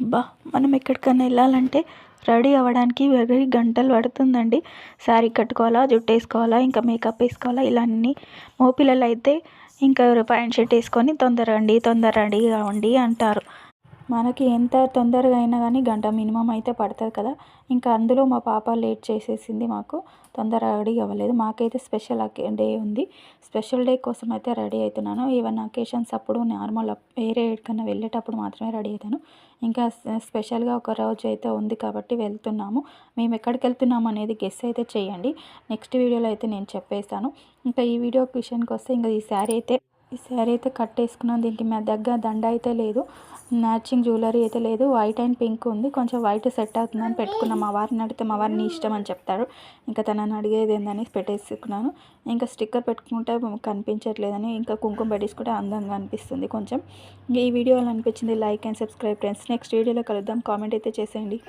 అబ్బా! మనం ఎక్కడికన్నా వెళ్ళాలంటే రెడీ అవ్వడానికి గంటలు పడుతుందండి. శారీ కట్టుకోవాలా, జుట్టేసుకోవాలా, ఇంకా మేకప్ వేసుకోవాలా, ఇలా అన్నీ. మగపిల్లలైతే ఇంకా ప్యాంట్ షర్ట్ వేసుకొని తొందర రెడీ అవ్వండి అంటారు. మనకి ఎంత తొందరగా అయినా కానీ గంట మినిమం అయితే పడుతుంది కదా. ఇంకా అందులో మా పాప లేట్ చేసేసింది, మాకు తొందరగా రెడీ అవ్వలేదు. మాకైతే స్పెషల్ డే ఉంది. స్పెషల్ డే కోసం అయితే రెడీ అవుతున్నాను. ఈవెన్ అకేషన్స్ అప్పుడు నార్మల్ వేరే ఎక్కడికన్నా వెళ్ళేటప్పుడు మాత్రమే రెడీ అవుతాను. ఇంకా స్పెషల్గా ఒక రోజు అయితే ఉంది కాబట్టి వెళ్తున్నాము. మేము ఎక్కడికి వెళ్తున్నాము అనేది గెస్ అయితే చేయండి. నెక్స్ట్ వీడియోలో అయితే నేను చెప్పేస్తాను. ఇంకా ఈ వీడియో విషయానికి వస్తే, ఇంకా ఈ శారీ అయితే కట్టేసుకున్నాను. దీనికి మా దగ్గర దండ అయితే లేదు, మ్యాచింగ్ జ్యువెలరీ అయితే లేదు. వైట్ అండ్ పింక్ ఉంది, కొంచెం వైట్ సెట్ అవుతుందని పెట్టుకున్నాను. మా వారిని అడిగితే మా వారిని ఇష్టం అని చెప్తాడు. ఇంకా తనని అడిగేది ఏందని పెట్టేసుకున్నాను. ఇంకా స్టిక్కర్ పెట్టుకుంటే కనిపించట్లేదని ఇంకా కుంకుమ పెట్టేసుకుంటే అందంగా అనిపిస్తుంది కొంచెం. ఈ వీడియో అనిపించింది like and subscribe friends. Next వీడియోలో కలుద్దాం. కామెంట్ అయితే చేసేయండి.